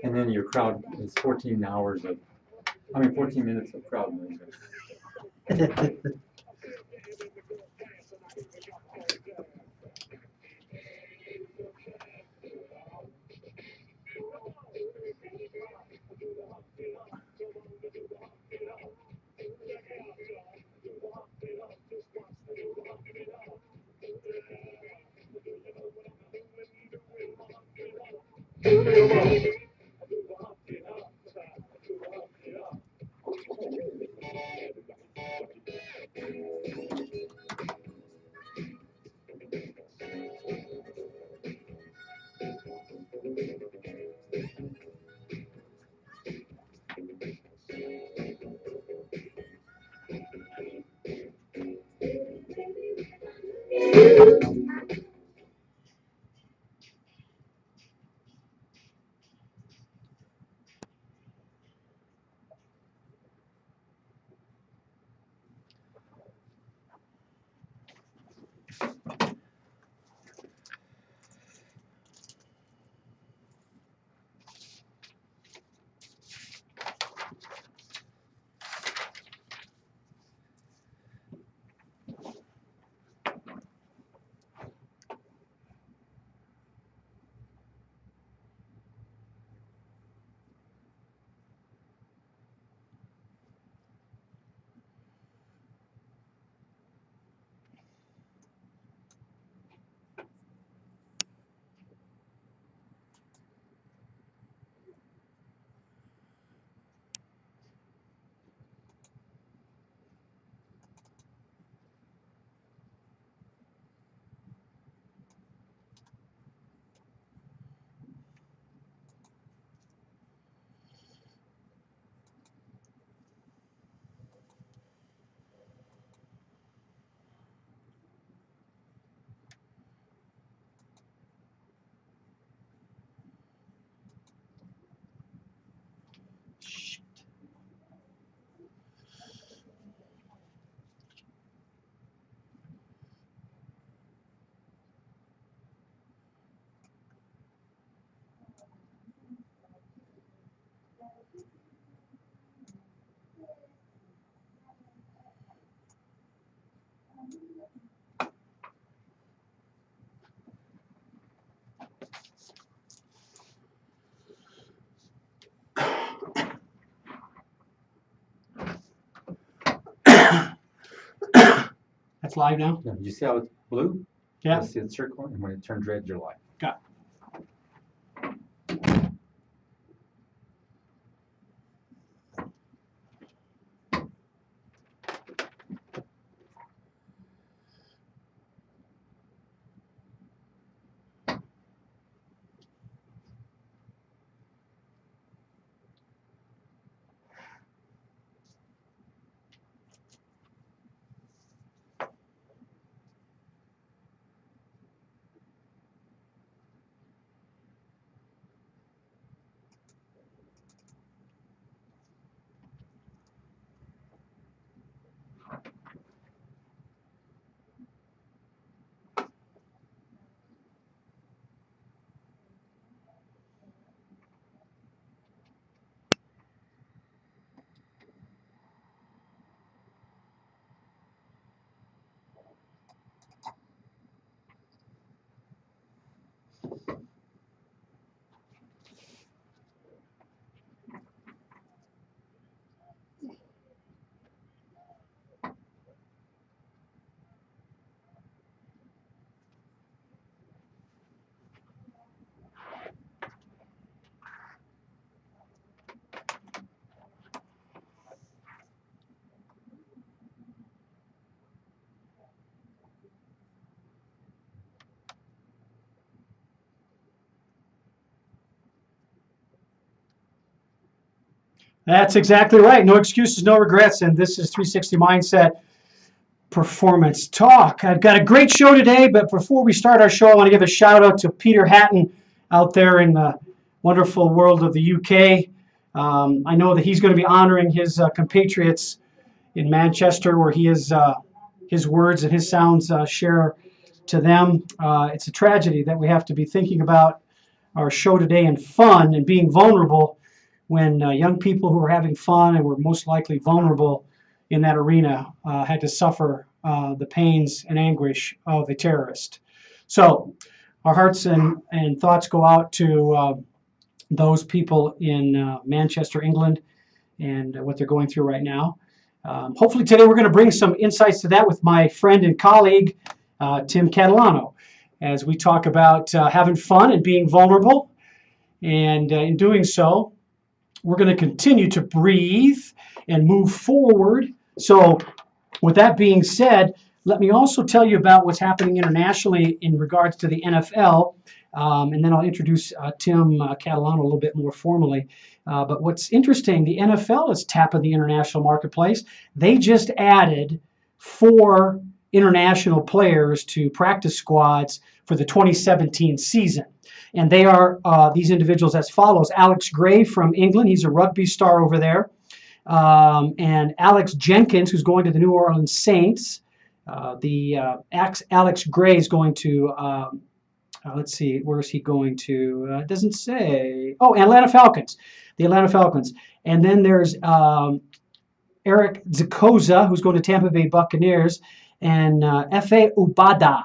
And then your crowd is 14 hours of, 14 minutes of crowd noise. That's live now? Yeah, you see how it's blue? Yeah. You see it circling, and when it turns red, you're live. Got it. That's exactly right. No excuses, no regrets. And this is 360 Mindset Performance Talk. I've got a great show today, but before we start our show, I want to give a shout out to Peter Hatton out there in the wonderful world of the UK. I know that he's going to be honoring his compatriots in Manchester, where he is his words and his sounds share to them. It's a tragedy that we have to be thinking about our show today in fun and being vulnerable when young people who were having fun and were most likely vulnerable in that arena had to suffer the pains and anguish of a terrorist. So our hearts and thoughts go out to those people in Manchester, England, and what they're going through right now. Hopefully today we're going to bring some insights to that with my friend and colleague, Tim Catalano, as we talk about having fun and being vulnerable. And in doing so, we're going to continue to breathe and move forward. So with that being said, let me also tell you about what's happening internationally in regards to the NFL. And then I'll introduce Tim Catalano a little bit more formally. But what's interesting, the NFL is tapping the international marketplace. They just added 4 international players to practice squads for the 2017 season. And they are these individuals as follows. Alex Gray from England. He's a rugby star over there. And Alex Jenkins, who's going to the New Orleans Saints. Alex Gray is going to... let's see, where is he going to? It doesn't say. Oh, Atlanta Falcons, the Atlanta Falcons. And then there's Eric Zakoza, who's going to Tampa Bay Buccaneers, and F.A. Ubada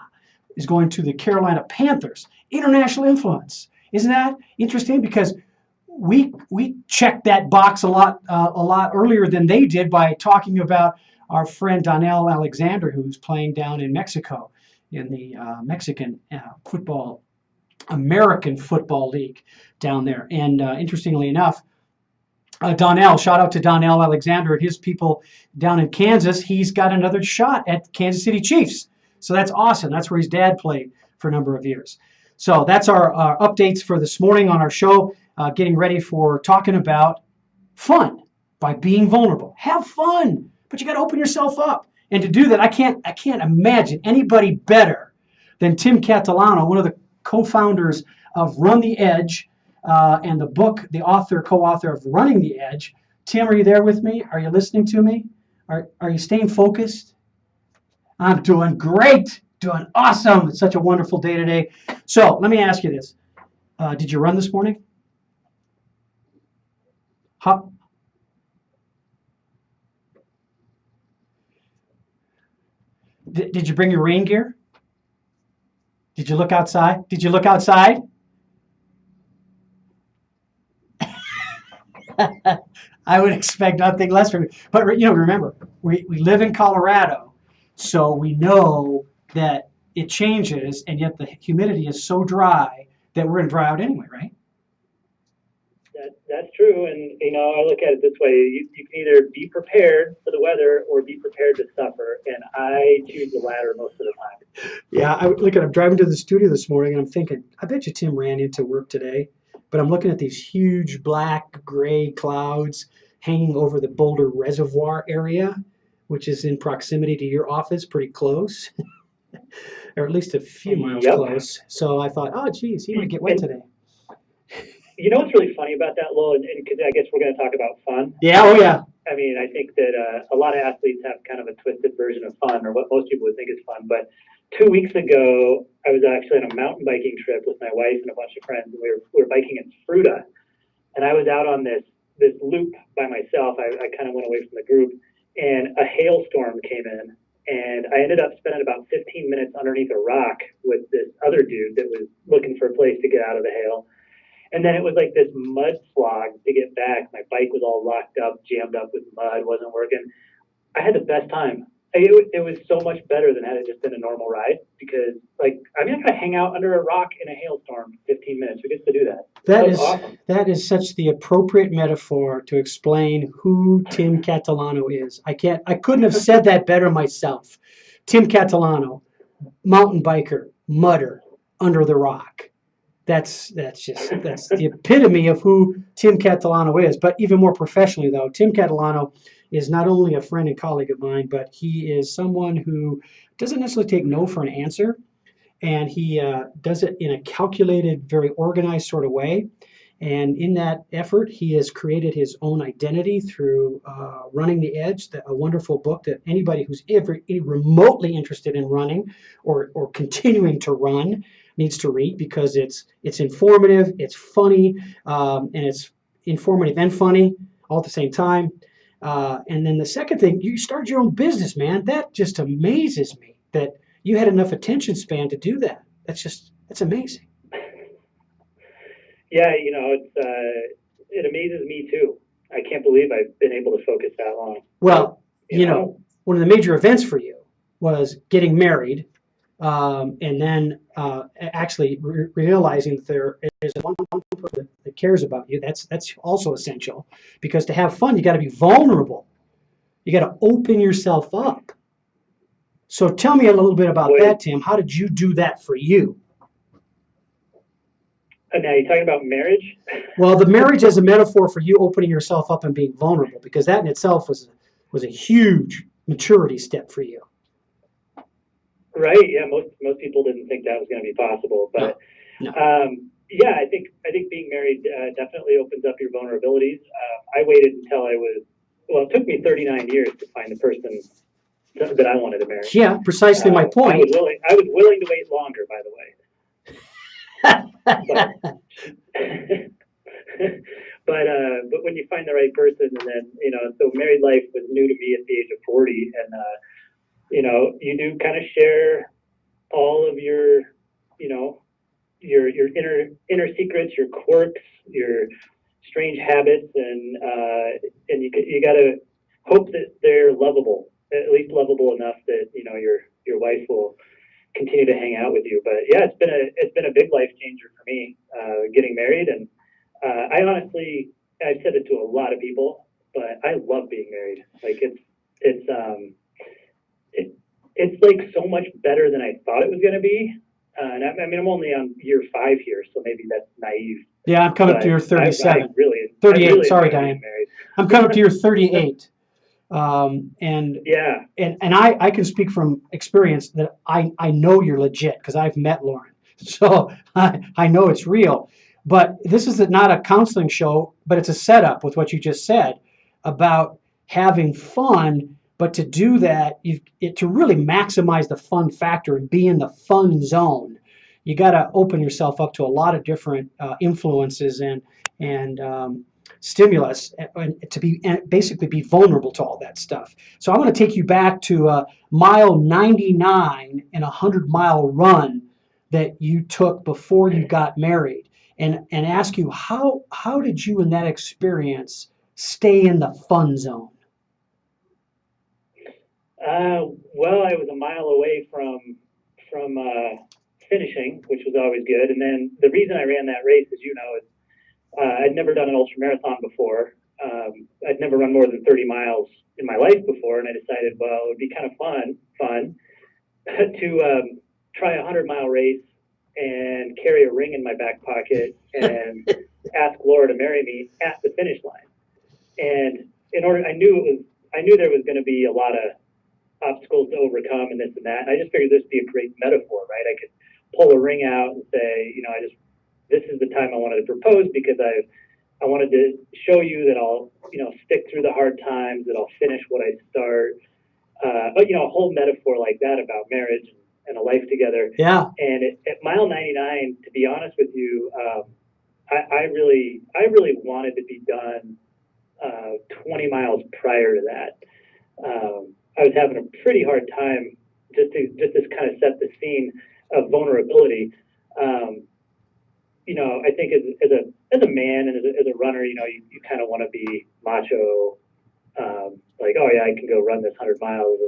is going to the Carolina Panthers. International influence. Isn't that interesting? Because we checked that box a lot earlier than they did by talking about our friend Donnell Alexander, who's playing down in Mexico in the Mexican American Football League down there. And interestingly enough, Donnell, shout out to Donnell Alexander and his people down in Kansas. He's got another shot at Kansas City Chiefs. So that's awesome. That's where his dad played for a number of years. So that's our updates for this morning on our show, getting ready for talking about fun by being vulnerable. Have fun, but you got to open yourself up. And to do that, I can't imagine anybody better than Tim Catalano, one of the co-founders of Run the Edge, and the book, the co-author of Running the Edge. Tim, are you there with me? Are you listening to me? Are you staying focused? I'm doing great, doing awesome. It's such a wonderful day today. So let me ask you this. Did you run this morning? Did you bring your rain gear? Did you look outside? Did you look outside? I would expect nothing less from you. But remember, we live in Colorado, so we know that it changes, and yet the humidity is so dry that we're going to dry out anyway, right? That's true, and I look at it this way: you can either be prepared for the weather or be prepared to suffer, and I choose the latter most of the time. Yeah, I'm driving to the studio this morning, and I'm thinking, I bet you Tim ran into work today, but I'm looking at these huge black gray clouds hanging over the Boulder Reservoir area, which is in proximity to your office, pretty close, or at least a few miles close. So I thought, oh, geez, he might get wet today. You know what's really funny about that, Lowell, and because I guess we're going to talk about fun. Yeah, oh yeah. I mean, I think that a lot of athletes have kind of a twisted version of fun, or what most people would think is fun. But 2 weeks ago, I was actually on a mountain biking trip with my wife and a bunch of friends. And we were biking in Fruta, and I was out on this loop by myself. I kind of went away from the group, and a hailstorm came in, and I ended up spending about 15 minutes underneath a rock with this other dude that was looking for a place to get out of the hail. And then it was like this mud slog to get back. My bike was all locked up, jammed up with mud, wasn't working. I had the best time. It was so much better than had it just been a normal ride, because I'm not going to hang out under a rock in a hailstorm for 15 minutes. Who gets to do that? Awesome. That is such the appropriate metaphor to explain who Tim Catalano is. I couldn't have said that better myself. Tim Catalano, mountain biker, mudder, under the rock. That's the epitome of who Tim Catalano is. But even more professionally, though, Tim Catalano is not only a friend and colleague of mine, but he is someone who doesn't necessarily take no for an answer, and he does it in a calculated, very organized sort of way. And in that effort, he has created his own identity through Running the Edge, a wonderful book that anybody who's ever remotely interested in running or continuing to run needs to read because it's informative, it's funny, and it's informative and funny all at the same time. And then the second thing, you started your own business, man. That just amazes me that you had enough attention span to do that. That's amazing. Yeah, it amazes me too. I can't believe I've been able to focus that long. Well, one of the major events for you was getting married, and then actually realizing that there is one person that cares about you. That's also essential, because to have fun, you got to be vulnerable. You got to open yourself up. So tell me a little bit about that, Tim. How did you do that for you? Now you're talking about marriage? Well, the marriage as a metaphor for you opening yourself up and being vulnerable, because that in itself was a huge maturity step for you. Right. Yeah. Most people didn't think that was going to be possible, but No. yeah, I think being married definitely opens up your vulnerabilities. I waited until it took me 39 years to find the person that I wanted to marry. Yeah, precisely my point. I was willing to wait longer, by the way. But when you find the right person, and then so married life was new to me at the age of 40, and you do kind of share all of your inner secrets, your quirks, your strange habits, and you got to hope that they're lovable, at least lovable enough that your wife will continue to hang out with you. But yeah, it's been a big life changer for me, getting married. And I've said it to a lot of people, but I love being married. Like it's like so much better than I thought it was going to be. And I'm only on year 5 here, so maybe that's naive. Yeah, I'm coming up to your 37. I really 38. really Sorry, enjoy Diane. being married. I'm coming up to your 38. And I can speak from experience that I know you're legit because I've met Lauren. So I know it's real. But this is not a counseling show, but it's a setup with what you just said about having fun. But to do that, to really maximize the fun factor and be in the fun zone, you got to open yourself up to a lot of different influences and stimulus, and basically be vulnerable to all that stuff. So I'm going to take you back to mile 99 in a 100-mile run that you took before you got married, and ask you how did you in that experience stay in the fun zone? Well, I was a mile away from finishing, which was always good. And then the reason I ran that race, as you know, is I'd never done an ultramarathon before. I'd never run more than 30 miles in my life before, and I decided, well, it would be kind of fun to try a 100-mile race and carry a ring in my back pocket and ask Laura to marry me at the finish line. And I knew there was going to be a lot of obstacles to overcome and this and that. And I just figured this would be a great metaphor, right? I could pull a ring out and say, this is the time I wanted to propose, because I wanted to show you that I'll, stick through the hard times, that I'll finish what I start. But a whole metaphor like that about marriage and a life together. Yeah. And at mile 99, to be honest with you, I really wanted to be done 20 miles prior to that. I was having a pretty hard time just to kind of set the scene of vulnerability. I think as a man and as a runner, you kind of want to be macho, like, oh yeah, I can go run this 100 miles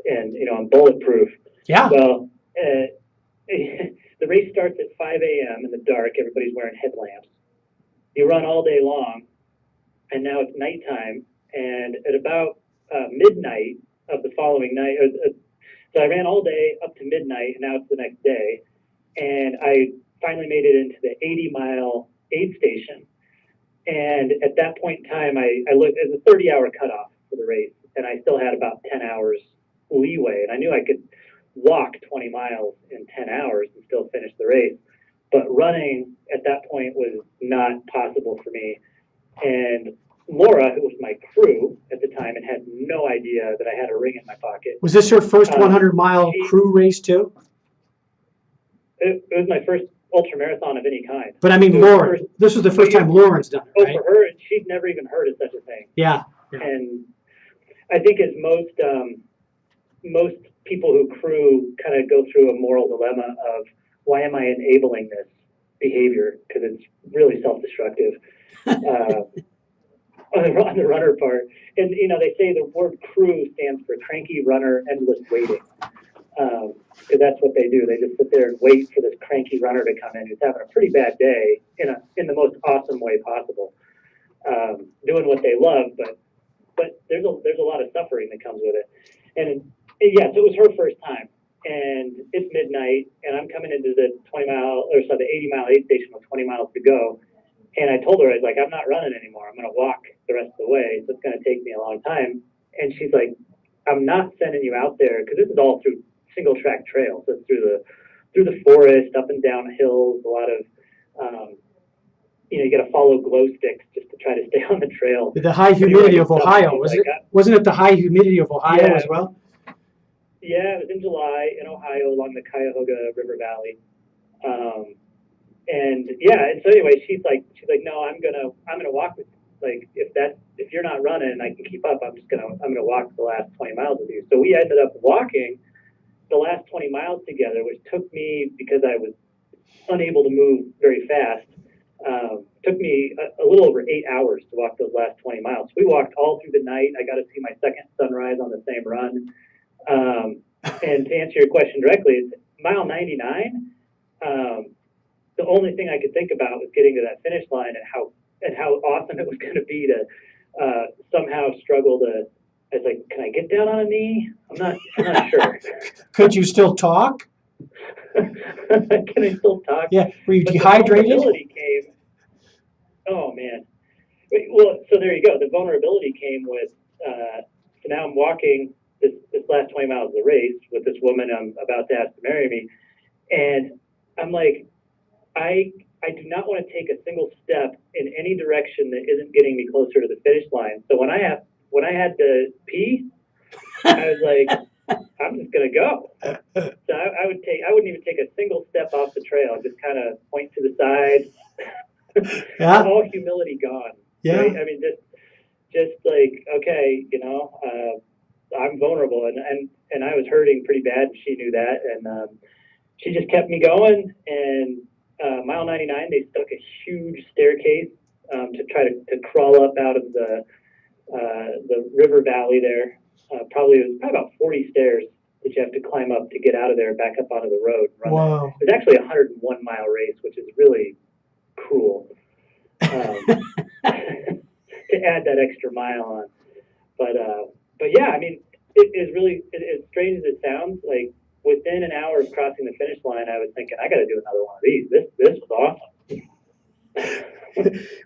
and I'm bulletproof. Yeah. Well, the race starts at 5 a.m. in the dark. Everybody's wearing headlamps. You run all day long, and now it's nighttime. And at about midnight of the following night, so I ran all day up to midnight, and now it's the next day. And I finally made it into the 80-mile aid station. And at that point in time, I looked at the 30-hour cutoff for the race, and I still had about 10 hours leeway. And I knew I could walk 20 miles in 10 hours and still finish the race. But running at that point was not possible for me. And Laura, who was my crew at the time and had no idea that I had a ring in my pocket. Was this your first 100-mile crew race too? it was my first ultra marathon of any kind. But I mean, It was the Lauren, first- this was the first time Lauren's done it, Oh, right? for her, she'd never even heard of such a thing. Yeah. And I think as most people who crew kind of go through a moral dilemma of why am I enabling this behavior, because it's really self-destructive on the runner part. And they say the word crew stands for cranky runner, endless waiting, because that's what they do. They just sit there and wait for this cranky runner to come in who's having a pretty bad day in the most awesome way possible, doing what they love, but there's a lot of suffering that comes with it. And yes, it was her first time, and it's midnight, and I'm coming into the 80-mile aid station with 20 miles to go. And I told her, I was like, I'm not running anymore. I'm going to walk the rest of the way. So it's going to take me a long time. And she's like, I'm not sending you out there, because this is all through single track trails. So it's through the forest, up and down hills, a lot of, you got to follow glow sticks just to try to stay on the trail. The high humidity of Ohio, wasn't it the high humidity of Ohio as well? Yeah, it was in July in Ohio along the Cuyahoga River Valley. And so anyway, she's like, no, I'm gonna walk with you. Like, if you're not running and I can keep up, I'm gonna walk the last 20 miles with you. So we ended up walking the last 20 miles together, which took me, because I was unable to move very fast, took me a little over 8 hours to walk those last 20 miles. We walked all through the night. I got to see my second sunrise on the same run. And to answer your question directly, it's mile 99. The only thing I could think about was getting to that finish line and how awesome it was going to be to somehow struggle to. I was like, can I get down on a knee? I'm not sure. Could you still talk? Can I still talk? Yeah. Were you But dehydrated? The vulnerability came. Oh man. Well, so there you go. The vulnerability came with. So now I'm walking this last 20 miles of the race with this woman I'm about to ask to marry me, and I'm like, I do not want to take a single step in any direction that isn't getting me closer to the finish line. So when I had to pee, I was like, I'm just gonna go. So I wouldn't even take a single step off the trail. I'd just kind of point to the side. Yeah. All humility gone. Yeah. Right? I mean, just like, okay, I'm vulnerable, and I was hurting pretty bad, and she knew that, and she just kept me going. And mile 99, they stuck a huge staircase to try to crawl up out of the river valley there. It was probably about 40 stairs that you have to climb up to get out of there and back up onto the road. Wow. It was actually a 101-mile race, which is really cruel. To add that extra mile on, but yeah, I mean, it is really, as strange as it sounds, like within an hour of crossing the finish line, I was thinking, I got to do another one of these. This was awesome.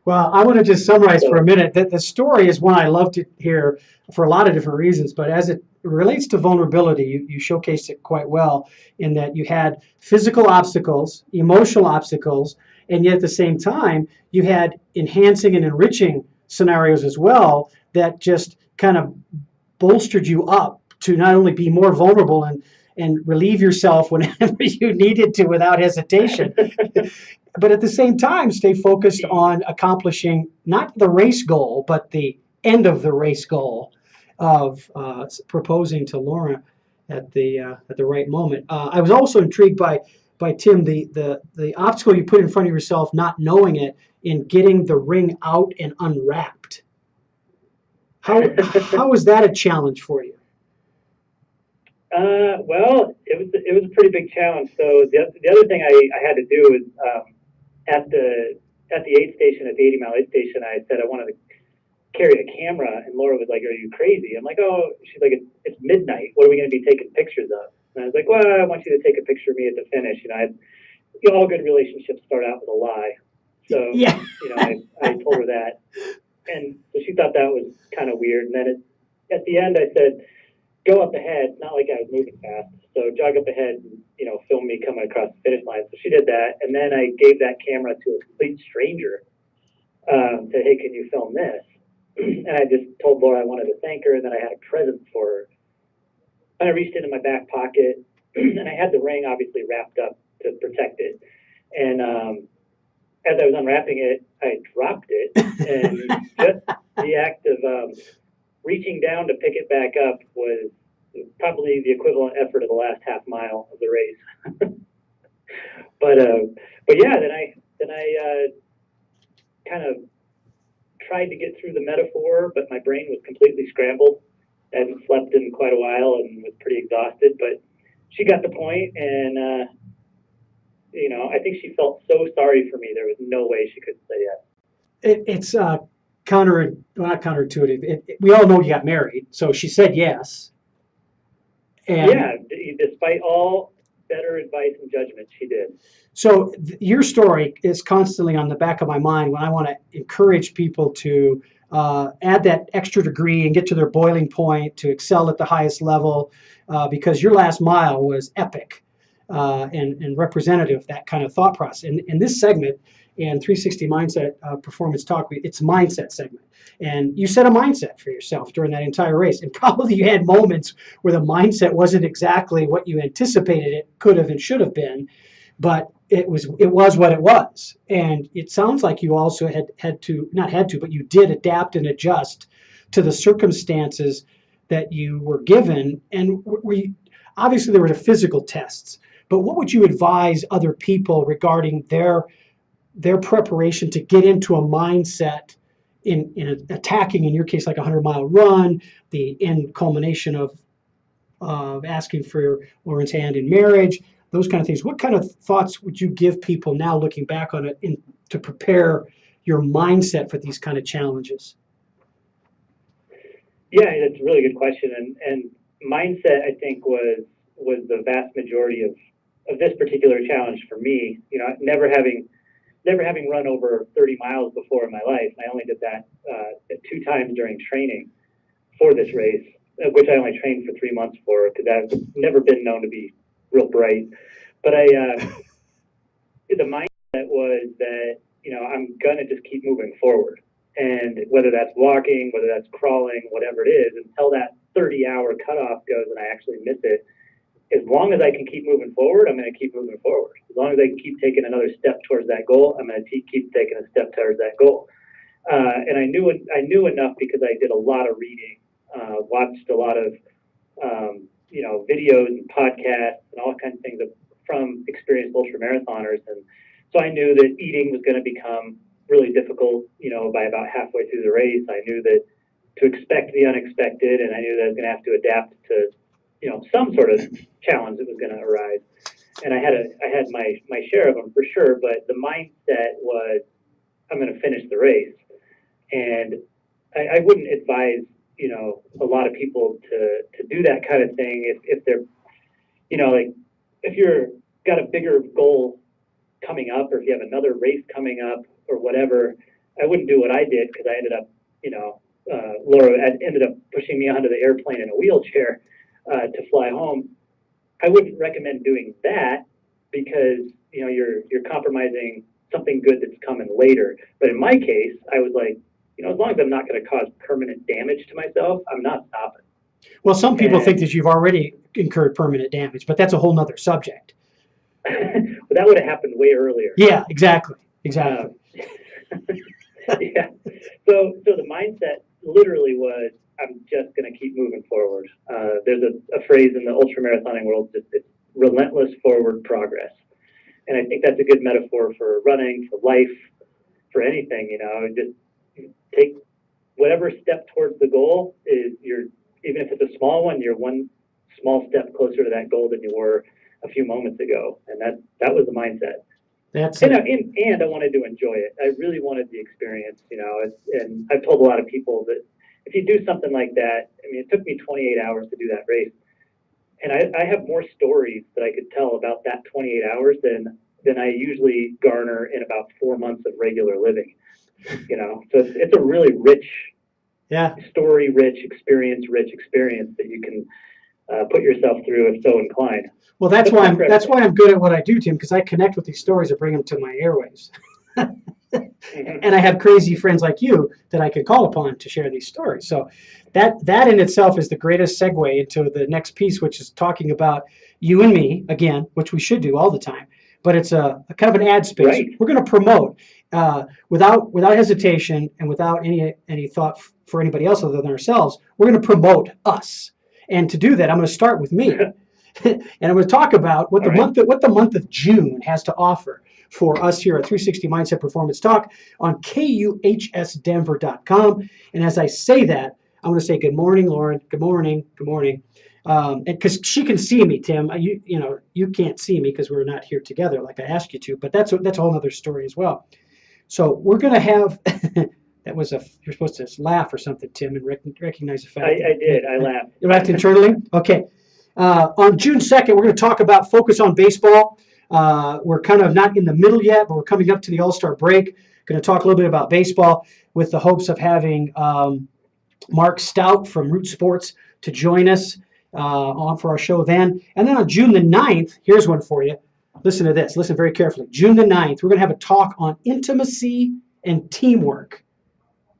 Well, I want to just summarize for a minute that the story is one I love to hear for a lot of different reasons, but as it relates to vulnerability, you showcased it quite well in that you had physical obstacles, emotional obstacles, and yet at the same time, you had enhancing and enriching scenarios as well that just kind of bolstered you up to not only be more vulnerable and relieve yourself whenever you needed to without hesitation, but at the same time stay focused on accomplishing not the race goal, but the end of the race goal of proposing to Laura at the right moment. I was also intrigued by Tim, the obstacle you put in front of yourself, not knowing it, in getting the ring out and unwrapped. How was that a challenge for you? Well, it was a pretty big challenge. So the other thing I had to do is at the aid station, at the 80-mile aid station, I said I wanted to carry a camera, and Laura was like, "Are you crazy?" I'm like, "Oh," she's like, "It's midnight. What are we going to be taking pictures of?" And I was like, "Well, I want you to take a picture of me at the finish." All good relationships start out with a lie. So, yeah. I told her that. And so she thought that was kind of weird. And then at the end, I said, go up ahead, not like I was moving fast. So jog up ahead and, film me coming across the finish line. So she did that. And then I gave that camera to a complete stranger. Said, hey, can you film this? And I just told Laura I wanted to thank her, and then I had a present for her. And I reached into my back pocket, and I had the ring obviously wrapped up to protect it. And as I was unwrapping it, I dropped it, and just the act of reaching down to pick it back up was probably the equivalent effort of the last half mile of the race. but yeah, then I kind of tried to get through the metaphor, but my brain was completely scrambled. I hadn't slept in quite a while and was pretty exhausted, but she got the point, and I think she felt so sorry for me. There was no way she could say yes. It's not counterintuitive. We all know you got married, so she said yes. And yeah, despite all better advice and judgment, she did. So your story is constantly on the back of my mind when I want to encourage people to add that extra degree and get to their boiling point, to excel at the highest level, because your last mile was epic and representative of that kind of thought process. And in this segment, in 360 Mindset Performance Talk, it's a mindset segment. And you set a mindset for yourself during that entire race. And probably you had moments where the mindset wasn't exactly what you anticipated it could have and should have been, but it was what it was. And it sounds like you also but you did adapt and adjust to the circumstances that you were given. And obviously there were the physical tests, but what would you advise other people regarding their preparation to get into a mindset in attacking, in your case, like a 100-mile run, the end culmination of asking for Lauren's hand in marriage, those kind of things? What kind of thoughts would you give people now looking back on it to prepare your mindset for these kind of challenges? Yeah, that's a really good question. And mindset, I think, was the vast majority of this particular challenge for me. Never having run over 30 miles before in my life. I only did that 2 times during training for this race, which I only trained for 3 months for, because I've never been known to be real bright. But the mindset was that, I'm going to just keep moving forward. And whether that's walking, whether that's crawling, whatever it is, until that 30-hour cutoff goes and I actually miss it, as long as I can keep moving forward, I'm going to keep moving forward. As long as I can keep taking another step towards that goal, I'm going to keep taking a step towards that goal. And I knew enough because I did a lot of reading, watched a lot of videos and podcasts and all kinds of things from experienced ultramarathoners. And so I knew that eating was going to become really difficult, by about halfway through the race. I knew that to expect the unexpected, and I knew that I was going to have to adapt to some sort of challenge that was going to arise. And I had my share of them for sure, but the mindset was, I'm going to finish the race. And I wouldn't advise, a lot of people to do that kind of thing if they're, if you're got a bigger goal coming up, or if you have another race coming up or whatever. I wouldn't do what I did, because I ended up, Laura ended up pushing me onto the airplane in a wheelchair to fly home. I wouldn't recommend doing that, because you're compromising something good that's coming later. But in my case, I was like, as long as I'm not going to cause permanent damage to myself, I'm not stopping. Well, some people think that you've already incurred permanent damage, but that's a whole nother subject. But that would have happened way earlier. Yeah, exactly. Yeah. So the mindset literally was, I'm just going to keep moving forward. There's a phrase in the ultramarathoning world, it's relentless forward progress. And I think that's a good metaphor for running, for life, for anything, just take whatever step towards the goal even if it's a small one, you're one small step closer to that goal than you were a few moments ago. And that was the mindset. And I wanted to enjoy it. I really wanted the experience, and I've told a lot of people that if you do something like that, it took me 28 hours to do that race. And I have more stories that I could tell about that 28 hours than I usually garner in about 4 months of regular living. So it's a really rich, story-rich, experience-rich experience that you can put yourself through if so inclined. Well, that's why I'm good at what I do, Tim, because I connect with these stories and bring them to my airwaves. And I have crazy friends like you that I can call upon to share these stories. So that in itself is the greatest segue into the next piece, which is talking about you and me, again, which we should do all the time. but it's a kind of an ad space. Right. We're going to promote without hesitation and without any thought for anybody else other than ourselves. We're going to promote us, and to do that, I'm going to start with me, and I'm going to talk about what the month of June has to offer for us here at 360 Mindset Performance Talk on KUHSdenver.com. And as I say that, I'm going to say good morning, Lauren. Good morning. Good morning. And because she can see me, Tim, you can't see me because we're not here together like I asked you to. But that's a whole other story as well. So we're going to have you're supposed to laugh or something, Tim, and recognize the fact. I did. I laughed. You laughed internally? Okay. On June 2nd, we're going to talk about focus on baseball. We're kind of not in the middle yet, but we're coming up to the All-Star break. Going to talk a little bit about baseball with the hopes of having Mark Stout from Root Sports to join us on for our show then. And then on June the 9th, here's one for you. Listen to this. Listen very carefully. June the 9th, we're going to have a talk on intimacy and teamwork.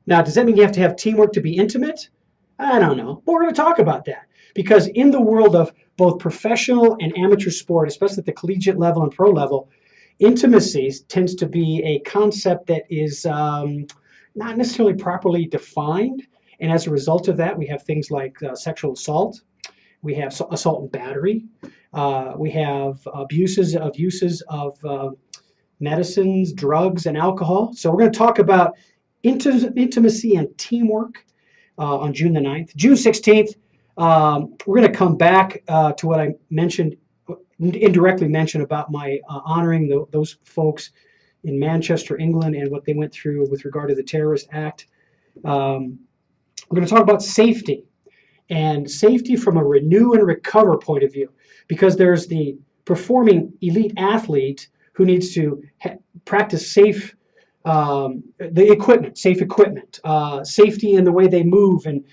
Now, does that mean you have to have teamwork to be intimate? I don't know. But we're going to talk about that because in the world of both professional and amateur sport, especially at the collegiate level and pro level, intimacy tends to be a concept that is not necessarily properly defined. And as a result of that, we have things like sexual assault. We have assault and battery. We have uses of medicines, drugs, and alcohol. So we're going to talk about intimacy and teamwork on June the 9th. June 16th, we're going to come back to what I indirectly mentioned about my honoring those folks in Manchester, England, and what they went through with regard to the terrorist act. We're going to talk about safety, and safety from a renew and recover point of view, because there's the performing elite athlete who needs to practice safe equipment, safety in the way they move and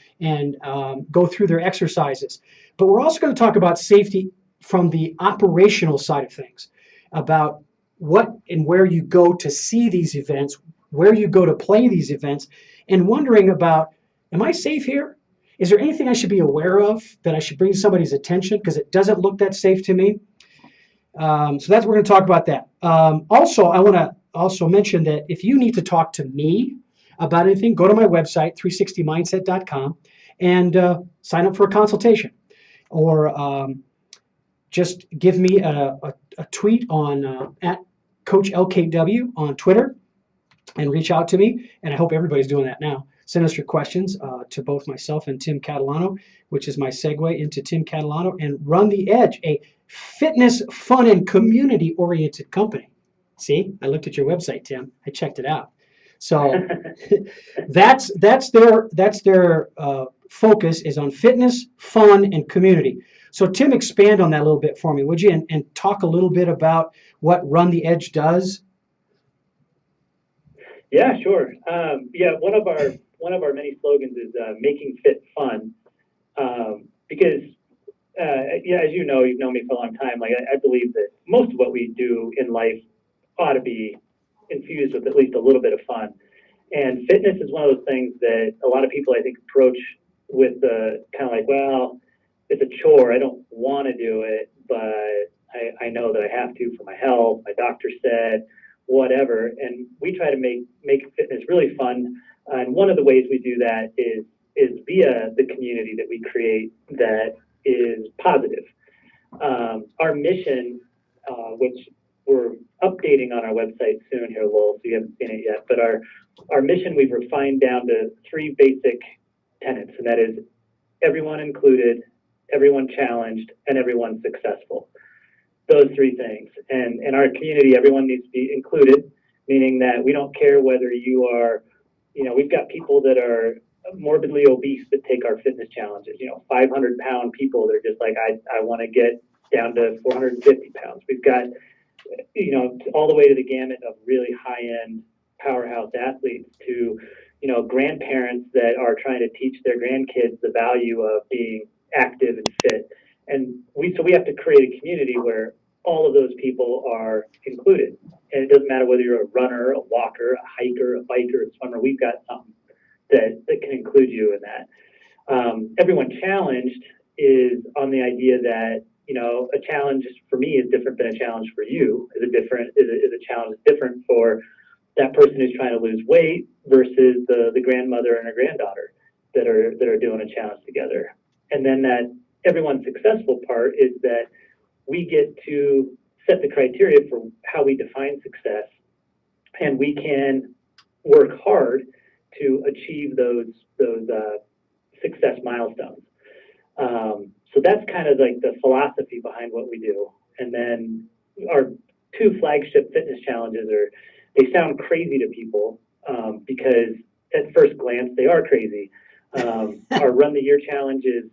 go through their exercises. But we're also going to talk about safety from the operational side of things, about what and where you go to see these events, where you go to play these events, and wondering about, am I safe here? Is there anything I should be aware of that I should bring somebody's attention because it doesn't look that safe to me? So we're going to talk about that. Also, I want to also mention that if you need to talk to me about anything, go to my website, 360mindset.com, and sign up for a consultation. Or just give me a tweet on at Coach LKW on Twitter and reach out to me. And I hope everybody's doing that now. Send us your questions to both myself and Tim Catalano, which is my segue into Tim Catalano and Run the Edge, a fitness, fun, and community-oriented company. See, I looked at your website, Tim. I checked it out. So that's their focus is on fitness, fun, and community. So Tim, expand on that a little bit for me, would you, and talk a little bit about what Run the Edge does? Yeah, sure. One of our many slogans is making fit fun, because as you know, you've known me for a long time. Like I believe that most of what we do in life ought to be infused with at least a little bit of fun. And fitness is one of those things that a lot of people, I think, approach with the kind of like, well, it's a chore. I don't want to do it, but I know that I have to for my health. My doctor said, whatever. And we try to make fitness really fun. And one of the ways we do that is via the community that we create that is positive. Our mission, which we're updating on our website soon here, Lowell, so you haven't seen it yet, but our mission we've refined down to 3 basic tenets, and that is everyone included, everyone challenged, and everyone successful. Those 3 things. And in our community, everyone needs to be included, meaning that we don't care whether you are, we've got people that are morbidly obese that take our fitness challenges, 500-pound people. They're just like, I want to get down to 450 pounds. We've got, all the way to the gamut of really high-end powerhouse athletes to, grandparents that are trying to teach their grandkids the value of being active and fit. And we have to create a community where all of those people are included. And it doesn't matter whether you're a runner, a walker, a hiker, a biker, a swimmer. We've got something that can include you in that. Everyone challenged is on the idea that, you know, a challenge for me is different than a challenge for you. Is a challenge different for that person who's trying to lose weight versus the grandmother and her granddaughter that are doing a challenge together. And then that everyone's successful part is that we get to set the criteria for how we define success, and we can work hard to achieve those success milestones. So that's kind of like the philosophy behind what we do. And then our two flagship fitness challenges they sound crazy to people because at first glance they are crazy. Our Run the Year challenge is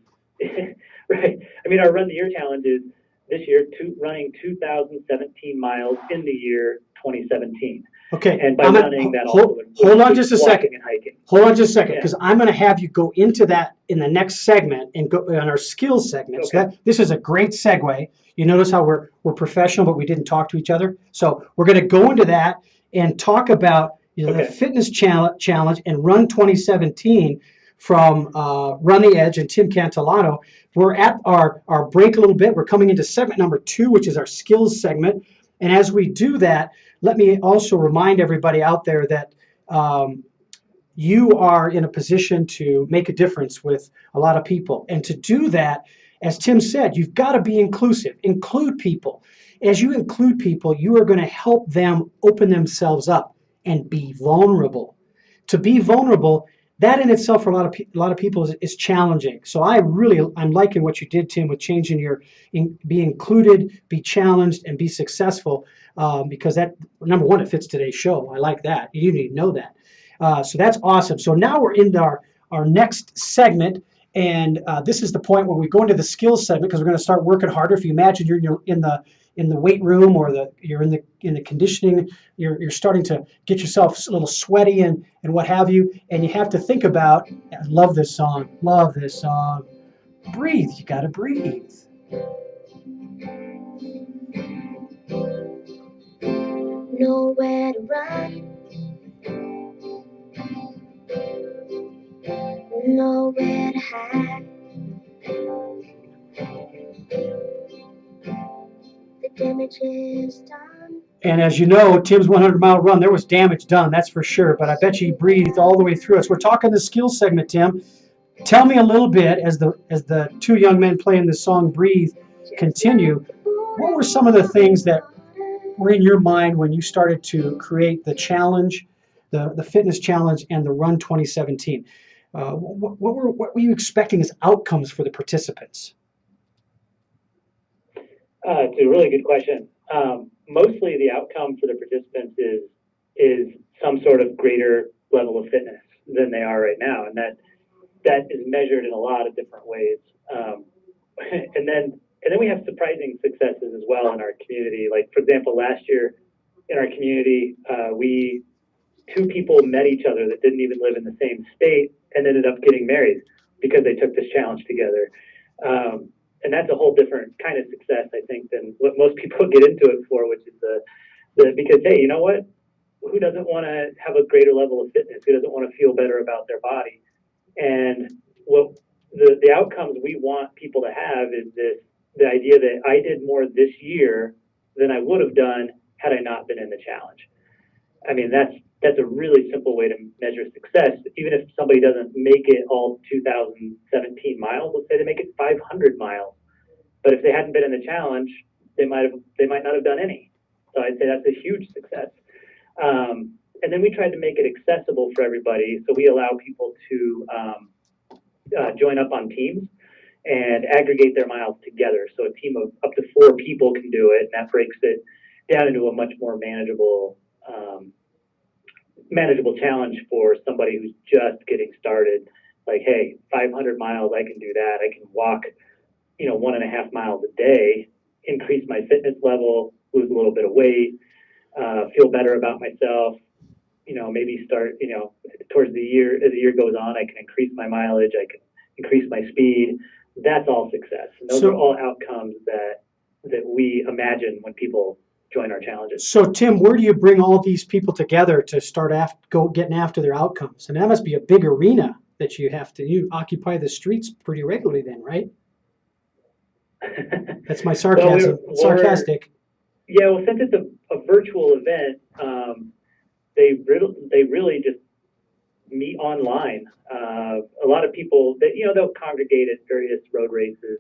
right. I mean, our Run the Year challenge is this year running 2,017 miles in the year 2017. Okay. And by running that also hold on just a second. And hiking. Hold on just a second, because I'm going to have you go into that in the next segment and go on our skills segment. Okay. So this is a great segue. You notice how we're professional, but we didn't talk to each other. So we're going to go into that and talk about the fitness challenge and Run 2017 from Run the Edge and Tim Cantolato. We're at our break a little bit. We're coming into segment number 2, which is our skills segment. And as we do that, let me also remind everybody out there that you are in a position to make a difference with a lot of people. And to do that, as Tim said, you've got to be inclusive. Include people. As you include people, you are going to help them open themselves up and be vulnerable. To be vulnerable, that in itself for a lot of people is challenging. So I'm liking what you did, Tim, with changing be included, be challenged, and be successful, because that, number one, it fits today's show. I like that. You need to know that. So that's awesome. So now we're into our next segment, and this is the point where we go into the skills segment, because we're going to start working harder. If you imagine you're in the weight room, or you're in the conditioning, you're starting to get yourself a little sweaty and what have you, and you have to think about, I love this song, breathe, you got to breathe. Nowhere to run, nowhere to hide. The damage is done. And as you know, Tim's 100-mile run, there was damage done, that's for sure. But I bet you he breathed all the way through it. So we're talking the skills segment, Tim. Tell me a little bit, as the two young men playing the song "Breathe" continue. What were some of the things that were in your mind when you started to create the challenge, the fitness challenge, and the Run 2017? What were you expecting as outcomes for the participants? It's a really good question. Mostly the outcome for the participants is some sort of greater level of fitness than they are right now, and that is measured in a lot of different ways. And then we have surprising successes as well in our community. Like, for example, last year in our community, two people met each other that didn't even live in the same state and ended up getting married because they took this challenge together. And that's a whole different kind of success, I think, than what most people get into it for, which is because, hey, you know what? Who doesn't want to have a greater level of fitness? Who doesn't want to feel better about their body? And what the outcomes we want people to have is the idea that I did more this year than I would have done had I not been in the challenge. I mean, that's a really simple way to measure success. Even if somebody doesn't make it all 2,017 miles, let's say they make it 500 miles. But if they hadn't been in the challenge, they might not have done any. So I'd say that's a huge success. And then we tried to make it accessible for everybody. So we allow people to join up on teams and aggregate their miles together. So a team of up to 4 people can do it, and that breaks it down into a much more manageable challenge for somebody who's just getting started. Like, hey, 500 miles, I can do that. I can walk, 1.5 miles a day, increase my fitness level, lose a little bit of weight, feel better about myself. Maybe start, towards the year, as the year goes on, I can increase my mileage, I can increase my speed. That's all success. And those are all outcomes that we imagine when people join our challenges. So, Tim, where do you bring all these people together to start getting after their outcomes? I mean, that must be a big arena that you occupy the streets pretty regularly then, right? That's my sarcasm. Sarcastic. Yeah, well, since it's a virtual event, they really just meet online. A lot of people that they'll congregate at various road races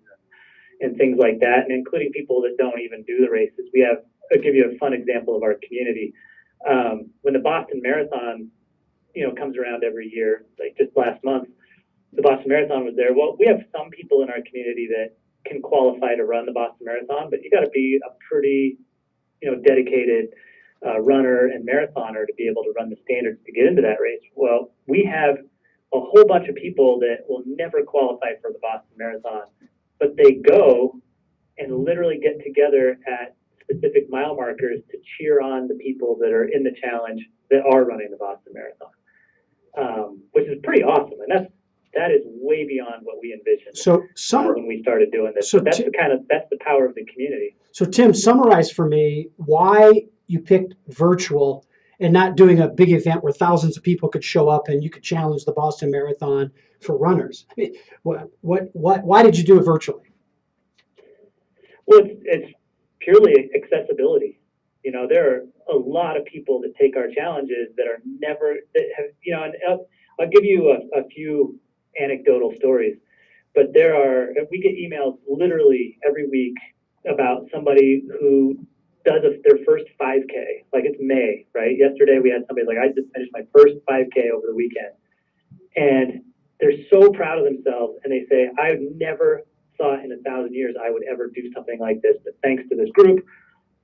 and things like that, and including people that don't even do the races. I'll give you a fun example of our community. When the Boston Marathon, comes around every year, like just last month, the Boston Marathon was there. Well, we have some people in our community that can qualify to run the Boston Marathon, but you got to be a pretty, dedicated runner and marathoner to be able to run the standards to get into that race. Well, we have a whole bunch of people that will never qualify for the Boston Marathon, but they go and literally get together at specific mile markers to cheer on the people that are in the challenge that are running the Boston Marathon, which is pretty awesome. And that is way beyond what we envisioned. So when we started doing this. So that's the power of the community. So Tim, summarize for me why you picked virtual and not doing a big event where thousands of people could show up and you could challenge the Boston Marathon for runners. I mean, why did you do it virtually? Well, it's purely accessibility. There are a lot of people that take our challenges that have, and I'll give you a few anecdotal stories, but we get emails literally every week about somebody who does their first 5K. Like, it's May, right? Yesterday we had somebody like, I just finished my first 5K over the weekend. And they're so proud of themselves, and they say, I never thought in 1,000 years I would ever do something like this, but thanks to this group,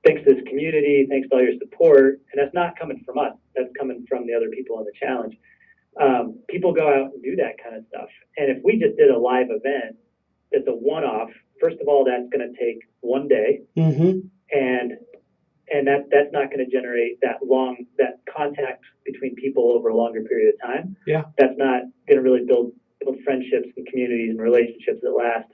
thanks to this community, thanks to all your support. And that's not coming from us. That's coming from the other people in the challenge. People go out and do that kind of stuff. And if we just did a live event that's a one-off, first of all, that's going to take one day. Mm-hmm. And that's not going to generate that contact between people over a longer period of time. Yeah. That's not going to really build friendships and communities and relationships that last.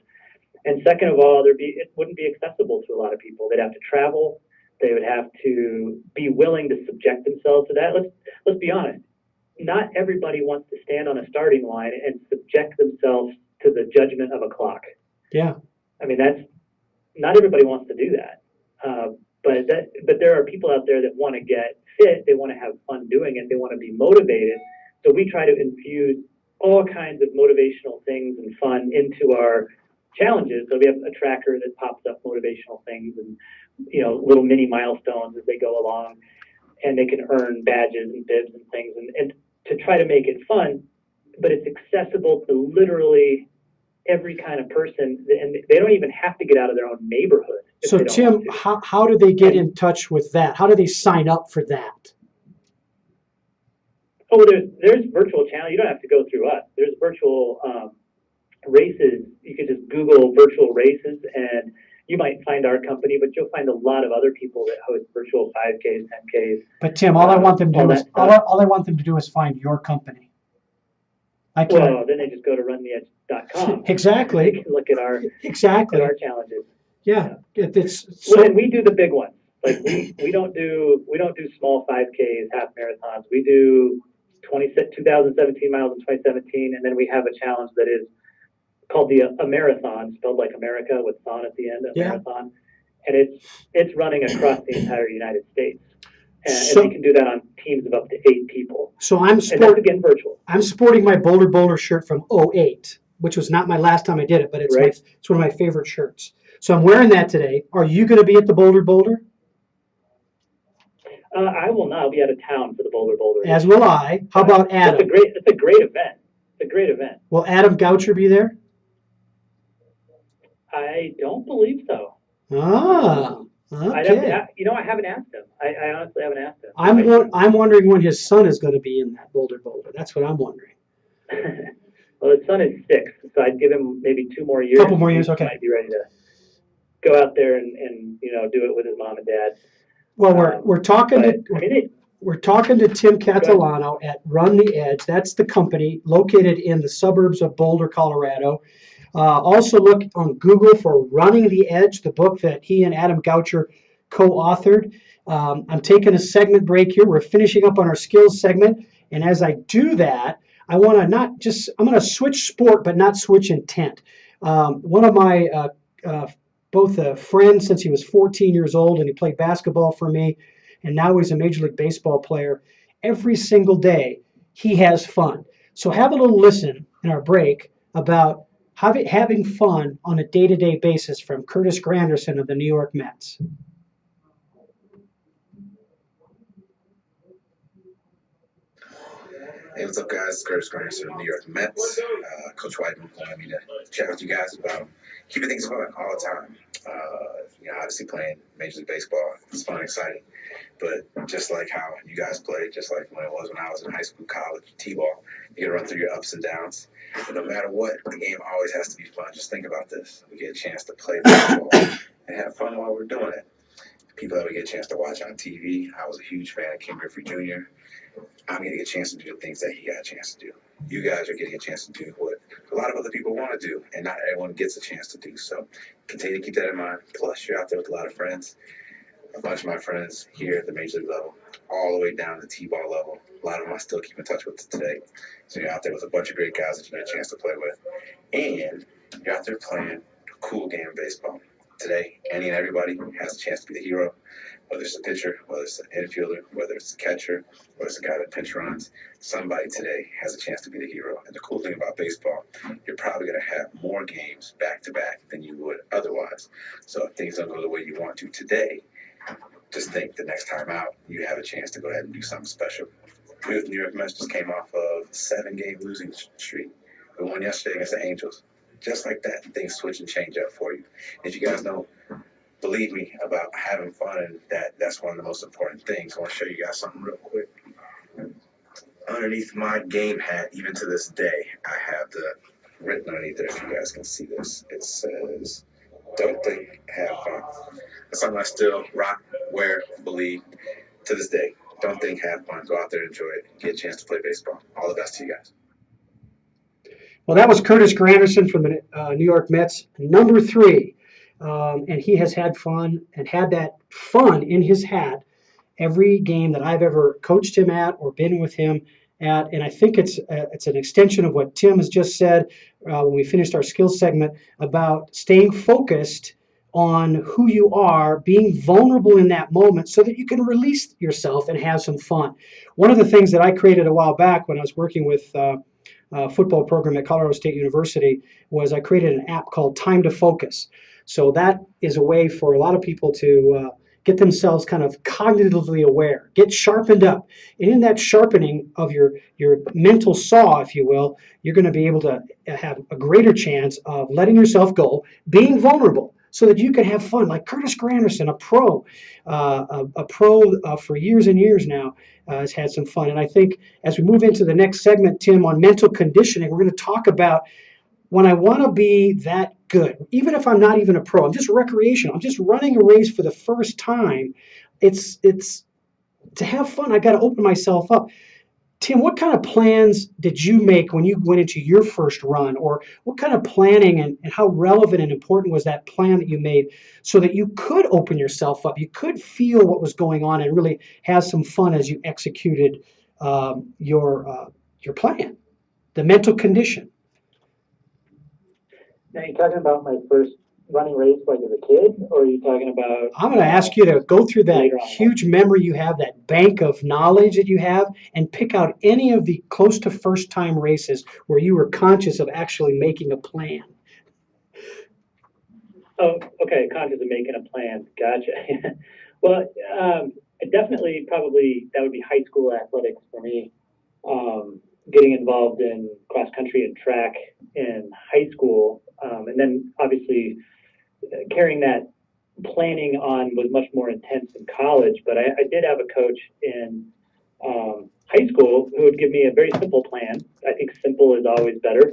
And second of all, it wouldn't be accessible to a lot of people. They'd have to travel. They would have to be willing to subject themselves to that. Let's be honest. Not everybody wants to stand on a starting line and subject themselves to the judgment of a clock. Yeah. I mean, not everybody wants to do that. But there are people out there that want to get fit. They want to have fun doing it. They want to be motivated. So we try to infuse all kinds of motivational things and fun into our challenges. So we have a tracker that pops up motivational things and little mini milestones as they go along, and they can earn badges and bibs and things, and to try to make it fun, but it's accessible to literally every kind of person, and they don't even have to get out of their own neighborhood. So Tim, how do they get in touch with that? How do they sign up for that? Oh, there's virtual channel. You don't have to go through us. There's virtual races. You can just Google virtual races, and you might find our company, but you'll find a lot of other people that host virtual 5Ks, 10Ks. But Tim, all I want them to do is find your company. Well, then they just go to runtheedge.com. Exactly. They can look at our challenges. Yeah. And we do the big ones. Like we don't do small 5Ks, half marathons. We do 2017 miles in 2017, and then we have a challenge that is called a marathon, spelled like America with "thon" at the end, marathon, and it's running across the entire United States, and we can do that on teams of up to 8 people. So and that's again virtual. I'm sporting my Boulder shirt from 2008, which was not my last time I did it, but it's it's one of my favorite shirts. So I'm wearing that today. Are you going to be at the Boulder? I will not. I'll be out of town for the Boulder. As will I. How about Adam? It's a great event. It's a great event. Will Adam Goucher be there? I don't believe so. Ah, okay. I haven't asked him. I honestly haven't asked him. I'm wondering when his son is going to be in that Boulder. That's what I'm wondering. Well, his son is 6, so I'd give him maybe 2 more years. Couple more years, okay. He might be ready to go out there and do it with his mom and dad. Well, we're talking to Tim Catalano at Run the Edge. That's the company located in the suburbs of Boulder, Colorado. Also look on Google for Running the Edge, the book that he and Adam Goucher co-authored. I'm taking a segment break here. We're finishing up on our skills segment. And as I do that, I'm going to switch sport, but not switch intent. One of my both a friend since he was 14 years old, and he played basketball for me, and now he's a Major League Baseball player. Every single day, he has fun. So have a little listen in our break about having fun on a day-to-day basis from Curtis Granderson of the New York Mets. Hey, what's up, guys? It's Curtis Granderson of the New York Mets. Coach Whiteman wanted me to chat with you guys about keeping things fun all the time. Obviously playing Major League Baseball, it's fun and exciting. But just like how you guys play, just like when it was when I was in high school, college, T-ball, you gotta run through your ups and downs. But no matter what, the game always has to be fun. Just think about this. We get a chance to play baseball and have fun while we're doing it. People that we get a chance to watch on TV. I was a huge fan of King Griffey Jr. I'm getting a chance to do the things that he got a chance to do. You guys are getting a chance to do what a lot of other people want to do, and not everyone gets a chance to do. So continue to keep that in mind. Plus, you're out there with a lot of friends. A bunch of my friends here at the Major League level, all the way down to the T-ball level. A lot of them I still keep in touch with today. So you're out there with a bunch of great guys that you get a chance to play with. And you're out there playing a cool game of baseball. Today, any and everybody has a chance to be the hero. Whether it's a pitcher, whether it's an infielder, whether it's a catcher, whether it's a guy that pinch runs, somebody today has a chance to be the hero. And the cool thing about baseball, you're probably going to have more games back to back than you would otherwise. So if things don't go the way you want to today, just think the next time out, you have a chance to go ahead and do something special. We with New York Mets just came off of a 7-game losing streak. We won yesterday against the Angels. Just like that, things switch and change up for you. If you guys don't believe me about having fun, and that's one of the most important things, I want to show you guys something real quick. Underneath my game hat, even to this day, I have the written underneath there, if you guys can see this. It says, "Don't think, have fun." That's something I still rock, wear, believe to this day. Don't think, have fun. Go out there, enjoy it, get a chance to play baseball. All the best to you guys. Well, that was Curtis Granderson from the New York Mets, number 3. And he has had fun and had that fun in his hat every game that I've ever coached him at or been with him at. And I think it's an extension of what Tim has just said when we finished our skills segment about staying focused on who you are, being vulnerable in that moment so that you can release yourself and have some fun. One of the things that I created a while back when I was working with football program at Colorado State University was I created an app called Time to Focus. So that is a way for a lot of people to get themselves kind of cognitively aware, get sharpened up. And in that sharpening of your mental saw, if you will, you're going to be able to have a greater chance of letting yourself go, being vulnerable, so that you can have fun. Like Curtis Granderson, a pro for years and years now, has had some fun. And I think as we move into the next segment, Tim, on mental conditioning, we're going to talk about when I want to be that good, even if I'm not even a pro, I'm just recreational, I'm just running a race for the first time. It's to have fun, I got to open myself up. Tim, what kind of plans did you make when you went into your first run, or what kind of planning and how relevant and important was that plan that you made so that you could open yourself up, you could feel what was going on and really have some fun as you executed your plan, the mental condition? Now, are you talking about my first running race like as a kid, or are you talking about... I'm going to ask you to go through that later on? huge memory you have, that bank of knowledge that you have, and pick out any of the close to first time races where you were conscious of actually making a plan. Oh, okay, conscious of making a plan. Gotcha. Well, definitely, probably that would be high school athletics for me. Getting involved in cross country and track in high school, and then obviously carrying that planning on was much more intense in college. But I did have a coach in high school who would give me a very simple plan. I think simple is always better.